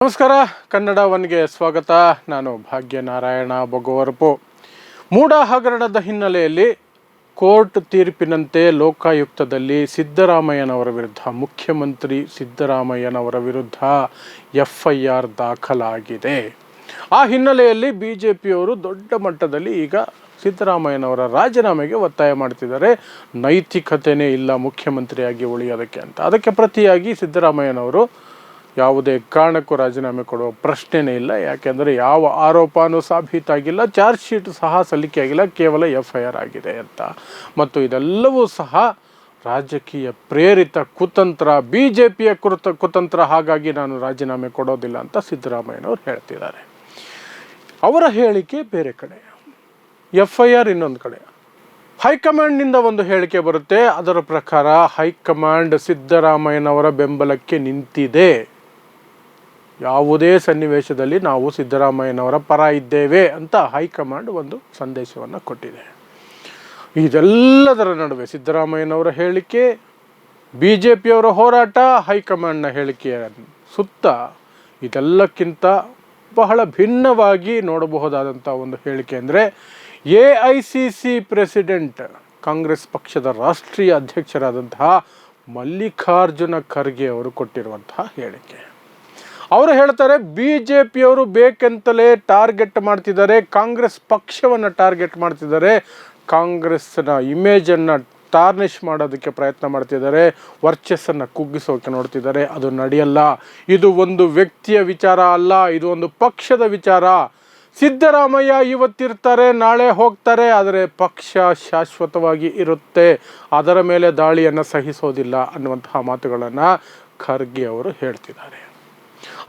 ನಮಸ್ಕಾರ, ಕನ್ನಡ ಒನ್ಗೆ ಸ್ವಾಗತ. ನಾನು ಭಾಗ್ಯನಾರಾಯಣ ಬೊಗವರಪು. ಮೂಡ ಹಗರಣದ ಹಿನ್ನೆಲೆಯಲ್ಲಿ ಕೋರ್ಟ್ ತೀರ್ಪಿನಂತೆ ಲೋಕಾಯುಕ್ತದಲ್ಲಿ ಸಿದ್ದರಾಮಯ್ಯನವರ ವಿರುದ್ಧ, ಮುಖ್ಯಮಂತ್ರಿ ಸಿದ್ದರಾಮಯ್ಯನವರ ವಿರುದ್ಧ FIR ದಾಖಲಾಗಿದೆ. ಆ ಹಿನ್ನೆಲೆಯಲ್ಲಿ BJPಯವರು ದೊಡ್ಡ ಮಟ್ಟದಲ್ಲಿ ಈಗ ಸಿದ್ದರಾಮಯ್ಯನವರ ರಾಜೀನಾಮೆಗೆ ಒತ್ತಾಯ ಮಾಡ್ತಿದ್ದಾರೆ. ನೈತಿಕತೆಯೇ ಇಲ್ಲ ಮುಖ್ಯಮಂತ್ರಿಯಾಗಿ ಉಳಿಯೋದಕ್ಕೆ ಅಂತ. ಅದಕ್ಕೆ ಪ್ರತಿಯಾಗಿ ಸಿದ್ದರಾಮಯ್ಯನವರು ಯಾವುದೇ ಕಾರಣಕ್ಕೂ ರಾಜೀನಾಮೆ ಕೊಡುವ ಪ್ರಶ್ನೆಯೇ ಇಲ್ಲ. ಯಾಕೆಂದರೆ ಯಾವ ಆರೋಪನೂ ಸಾಬೀತಾಗಿಲ್ಲ, ಚಾರ್ಜ್ ಶೀಟ್ ಸಹ ಸಲ್ಲಿಕೆಯಾಗಿಲ್ಲ, ಕೇವಲ FIR ಆಗಿದೆ ಅಂತ. ಮತ್ತು ಇದೆಲ್ಲವೂ ಸಹ ರಾಜಕೀಯ ಪ್ರೇರಿತ ಕುತಂತ್ರ, BJPಯ ಕುತಂತ್ರ. ಹಾಗಾಗಿ ನಾನು ರಾಜೀನಾಮೆ ಕೊಡೋದಿಲ್ಲ ಅಂತ ಸಿದ್ದರಾಮಯ್ಯನವರು ಹೇಳ್ತಿದ್ದಾರೆ. ಅವರ ಹೇಳಿಕೆ ಬೇರೆ ಕಡೆ, FIR ಇನ್ನೊಂದು ಕಡೆ. ಹೈಕಮಾಂಡ್ನಿಂದ ಒಂದು ಹೇಳಿಕೆ ಬರುತ್ತೆ. ಅದರ ಪ್ರಕಾರ ಹೈಕಮಾಂಡ್ ಸಿದ್ದರಾಮಯ್ಯನವರ ಬೆಂಬಲಕ್ಕೆ ನಿಂತಿದೆ. ಯಾವುದೇ ಸನ್ನಿವೇಶದಲ್ಲಿ ನಾವು ಸಿದ್ದರಾಮಯ್ಯನವರ ಪರ ಇದ್ದೇವೆ ಅಂತ ಹೈಕಮಾಂಡ್ ಒಂದು ಸಂದೇಶವನ್ನು ಕೊಟ್ಟಿದೆ. ಇದೆಲ್ಲದರ ನಡುವೆ ಸಿದ್ದರಾಮಯ್ಯನವರ ಹೇಳಿಕೆ, BJPಯವರ ಹೋರಾಟ, ಹೈಕಮಾಂಡ್ನ ಹೇಳಿಕೆಯ ಸುತ್ತ ಇದೆಲ್ಲಕ್ಕಿಂತ ಬಹಳ ಭಿನ್ನವಾಗಿ ನೋಡಬಹುದಾದಂಥ ಒಂದು ಹೇಳಿಕೆ ಅಂದರೆ AICC ಪ್ರೆಸಿಡೆಂಟ್, ಕಾಂಗ್ರೆಸ್ ಪಕ್ಷದ ರಾಷ್ಟ್ರೀಯ ಅಧ್ಯಕ್ಷರಾದಂತಹ ಮಲ್ಲಿಕಾರ್ಜುನ ಖರ್ಗೆ ಅವರು ಕೊಟ್ಟಿರುವಂತಹ ಹೇಳಿಕೆ. ಅವರು ಹೇಳ್ತಾರೆ, BJPಯವರು ಬೇಕೆಂತಲೇ ಟಾರ್ಗೆಟ್ ಮಾಡ್ತಿದ್ದಾರೆ, ಕಾಂಗ್ರೆಸ್ ಪಕ್ಷವನ್ನು ಟಾರ್ಗೆಟ್ ಮಾಡ್ತಿದ್ದಾರೆ, ಕಾಂಗ್ರೆಸ್ನ ಇಮೇಜನ್ನು ಟಾರ್ನಿಷ್ ಮಾಡೋದಕ್ಕೆ ಪ್ರಯತ್ನ ಮಾಡ್ತಿದ್ದಾರೆ, ವರ್ಚಸ್ಸನ್ನು ಕುಗ್ಗಿಸೋಕೆ ನೋಡ್ತಿದ್ದಾರೆ. ಅದು ನಡೆಯಲ್ಲ. ಇದು ಒಂದು ವ್ಯಕ್ತಿಯ ವಿಚಾರ ಅಲ್ಲ, ಇದು ಒಂದು ಪಕ್ಷದ ವಿಚಾರ. ಸಿದ್ದರಾಮಯ್ಯ ಇವತ್ತಿರ್ತಾರೆ, ನಾಳೆ ಹೋಗ್ತಾರೆ, ಆದರೆ ಪಕ್ಷ ಶಾಶ್ವತವಾಗಿ ಇರುತ್ತೆ. ಅದರ ಮೇಲೆ ದಾಳಿಯನ್ನು ಸಹಿಸೋದಿಲ್ಲ ಅನ್ನುವಂತಹ ಮಾತುಗಳನ್ನು ಖರ್ಗೆ ಅವರು ಹೇಳ್ತಿದ್ದಾರೆ.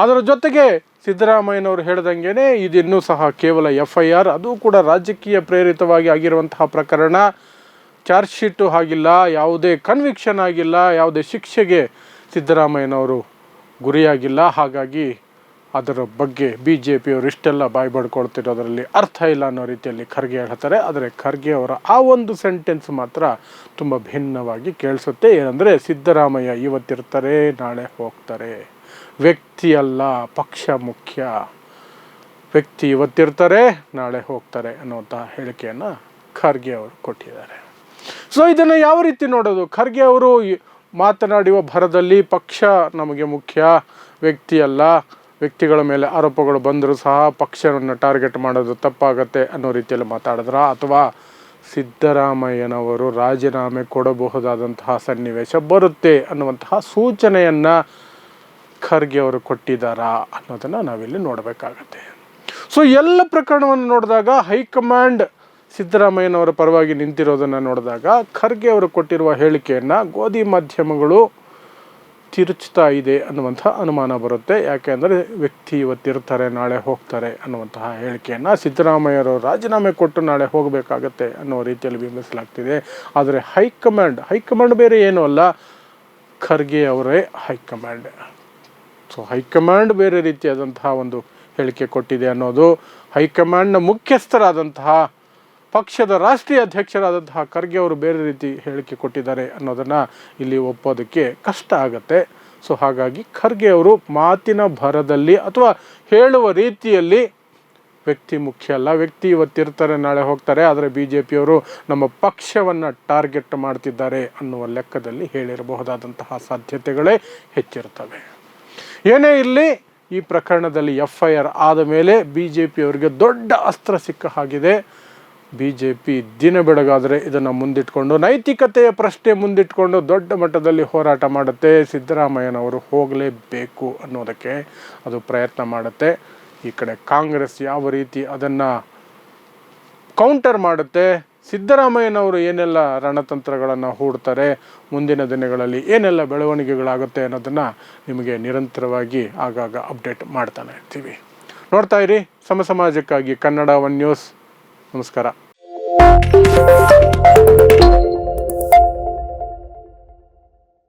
ಅದರ ಜೊತೆಗೆ ಸಿದ್ದರಾಮಯ್ಯನವರು ಹೇಳ್ದಂಗೆ ಇದು ಇನ್ನೂ ಸಹ ಕೇವಲ FIR, ಅದು ಕೂಡ ರಾಜಕೀಯ ಪ್ರೇರಿತವಾಗಿ ಆಗಿರುವಂತಹ ಪ್ರಕರಣ. ಚಾರ್ಜ್ ಶೀಟು ಆಗಿಲ್ಲ, ಯಾವುದೇ ಕನ್ವಿಕ್ಷನ್ ಆಗಿಲ್ಲ, ಯಾವುದೇ ಶಿಕ್ಷೆಗೆ ಸಿದ್ದರಾಮಯ್ಯನವರು ಗುರಿಯಾಗಿಲ್ಲ. ಹಾಗಾಗಿ ಅದರ ಬಗ್ಗೆ BJPಯವರು ಇಷ್ಟೆಲ್ಲ ಬಾಯಿ ಬಡ್ಕೊಳ್ತಿರೋದರಲ್ಲಿ ಅರ್ಥ ಇಲ್ಲ ಅನ್ನೋ ರೀತಿಯಲ್ಲಿ ಖರ್ಗೆ ಹೇಳ್ತಾರೆ. ಆದರೆ ಖರ್ಗೆ ಅವರ ಆ ಒಂದು ಸೆಂಟೆನ್ಸ್ ಮಾತ್ರ ತುಂಬ ಭಿನ್ನವಾಗಿ ಕೇಳಿಸುತ್ತೆ. ಏನಂದರೆ, ಸಿದ್ದರಾಮಯ್ಯ ಇವತ್ತಿರ್ತಾರೆ, ನಾಳೆ ಹೋಗ್ತಾರೆ, ವ್ಯಕ್ತಿ ಅಲ್ಲ ಪಕ್ಷ ಮುಖ್ಯ. ವ್ಯಕ್ತಿ ಇವತ್ತಿರ್ತಾರೆ, ನಾಳೆ ಹೋಗ್ತಾರೆ ಅನ್ನುವಂಥ ಹೇಳಿಕೆಯನ್ನು ಖರ್ಗೆ ಅವರು ಕೊಟ್ಟಿದ್ದಾರೆ. ಸೊ ಇದನ್ನು ಯಾವ ರೀತಿ ನೋಡೋದು? ಖರ್ಗೆ ಅವರು ಮಾತನಾಡುವ ಭರದಲ್ಲಿ ಪಕ್ಷ ನಮಗೆ ಮುಖ್ಯ, ವ್ಯಕ್ತಿ ಅಲ್ಲ, ವ್ಯಕ್ತಿಗಳ ಮೇಲೆ ಆರೋಪಗಳು ಬಂದರೂ ಸಹ ಪಕ್ಷವನ್ನು ಟಾರ್ಗೆಟ್ ಮಾಡೋದು ತಪ್ಪಾಗತ್ತೆ ಅನ್ನೋ ರೀತಿಯಲ್ಲಿ ಮಾತಾಡಿದ್ರ, ಅಥವಾ ಸಿದ್ದರಾಮಯ್ಯನವರು ರಾಜೀನಾಮೆ ಕೊಡಬಹುದಾದಂತಹ ಸನ್ನಿವೇಶ ಬರುತ್ತೆ ಅನ್ನುವಂತಹ ಸೂಚನೆಯನ್ನು ಖರ್ಗೆ ಅವರು ಕೊಟ್ಟಿದ್ದಾರಾ ಅನ್ನೋದನ್ನು ನಾವಿಲ್ಲಿ ನೋಡಬೇಕಾಗತ್ತೆ. ಸೊ ಎಲ್ಲ ಪ್ರಕರಣವನ್ನು ನೋಡಿದಾಗ ಹೈಕಮಾಂಡ್ ಸಿದ್ದರಾಮಯ್ಯನವರ ಪರವಾಗಿ ನಿಂತಿರೋದನ್ನು ನೋಡಿದಾಗ ಖರ್ಗೆ ಅವರು ಕೊಟ್ಟಿರುವ ಹೇಳಿಕೆಯನ್ನು ಗೋಧಿ ಮಾಧ್ಯಮಗಳು ತಿರುಚ್ತಾ ಇದೆ ಅನ್ನುವಂಥ ಅನುಮಾನ ಬರುತ್ತೆ. ಯಾಕೆಂದರೆ ವ್ಯಕ್ತಿ ಇವತ್ತಿರ್ತಾರೆ, ನಾಳೆ ಹೋಗ್ತಾರೆ ಅನ್ನುವಂತಹ ಹೇಳಿಕೆಯನ್ನು ಸಿದ್ದರಾಮಯ್ಯವರು ರಾಜೀನಾಮೆ ಕೊಟ್ಟು ನಾಳೆ ಹೋಗಬೇಕಾಗತ್ತೆ ಅನ್ನೋ ರೀತಿಯಲ್ಲಿ ಬಿಂಬಿಸಲಾಗ್ತಿದೆ. ಆದರೆ ಹೈಕಮಾಂಡ್ ಬೇರೆ ಏನೂ ಅಲ್ಲ, ಖರ್ಗೆ ಅವರೇ ಹೈಕಮಾಂಡ್. ಸೊ ಹೈಕಮಾಂಡ್ ಬೇರೆ ರೀತಿಯಾದಂತಹ ಒಂದು ಹೇಳಿಕೆ ಕೊಟ್ಟಿದೆ ಅನ್ನೋದು, ಹೈಕಮಾಂಡ್ನ ಮುಖ್ಯಸ್ಥರಾದಂತಹ ಪಕ್ಷದ ರಾಷ್ಟ್ರೀಯ ಅಧ್ಯಕ್ಷರಾದಂತಹ ಖರ್ಗೆ ಅವರು ಬೇರೆ ರೀತಿ ಹೇಳಿಕೆ ಕೊಟ್ಟಿದ್ದಾರೆ ಅನ್ನೋದನ್ನು ಇಲ್ಲಿ ಒಪ್ಪೋದಕ್ಕೆ ಕಷ್ಟ ಆಗುತ್ತೆ. ಸೊ ಹಾಗಾಗಿ ಖರ್ಗೆ ಅವರು ಮಾತಿನ ಭರದಲ್ಲಿ ಅಥವಾ ಹೇಳುವ ರೀತಿಯಲ್ಲಿ ವ್ಯಕ್ತಿ ಮುಖ್ಯ ಅಲ್ಲ, ವ್ಯಕ್ತಿ ಇವತ್ತಿರ್ತಾರೆ, ನಾಳೆ ಹೋಗ್ತಾರೆ, ಆದರೆ BJPಯವರು ನಮ್ಮ ಪಕ್ಷವನ್ನು ಟಾರ್ಗೆಟ್ ಮಾಡ್ತಿದ್ದಾರೆ ಅನ್ನುವ ಲೆಕ್ಕದಲ್ಲಿ ಹೇಳಿರಬಹುದಾದಂತಹ ಸಾಧ್ಯತೆಗಳೇ ಹೆಚ್ಚಿರ್ತವೆ. ಏನೇ ಇರಲಿ, ಈ ಪ್ರಕರಣದಲ್ಲಿ FIR ಆದ ಮೇಲೆ BJPಯವರಿಗೆ ದೊಡ್ಡ ಅಸ್ತ್ರ ಸಿಕ್ಕ ಹಾಗಿದೆ. BJP ದಿನ ಬೆಳಗಾದರೆ ಇದನ್ನು ಮುಂದಿಟ್ಕೊಂಡು, ನೈತಿಕತೆಯ ಪ್ರಶ್ನೆ ಮುಂದಿಟ್ಕೊಂಡು ದೊಡ್ಡ ಮಟ್ಟದಲ್ಲಿ ಹೋರಾಟ ಮಾಡುತ್ತೆ. ಸಿದ್ದರಾಮಯ್ಯನವರು ಹೋಗಲೇಬೇಕು ಅನ್ನೋದಕ್ಕೆ ಅದು ಪ್ರಯತ್ನ ಮಾಡುತ್ತೆ. ಈ ಕಡೆ ಕಾಂಗ್ರೆಸ್ ಯಾವ ರೀತಿ ಅದನ್ನು ಕೌಂಟರ್ ಮಾಡುತ್ತೆ, ಸಿದ್ದರಾಮಯ್ಯನವರು ಏನೆಲ್ಲ ರಣತಂತ್ರಗಳನ್ನು ಹೂಡ್ತಾರೆ, ಮುಂದಿನ ದಿನಗಳಲ್ಲಿ ಏನೆಲ್ಲ ಬೆಳವಣಿಗೆಗಳಾಗುತ್ತೆ ಅನ್ನೋದನ್ನು ನಿಮಗೆ ನಿರಂತರವಾಗಿ ಆಗಾಗ ಅಪ್ಡೇಟ್ ಮಾಡ್ತಾನೆ ಇರ್ತೀವಿ. ನೋಡ್ತಾ ಇರಿ ಸಮಾಜಕ್ಕಾಗಿ ಕನ್ನಡ ಒನ್ ನ್ಯೂಸ್. ನಮಸ್ಕಾರ.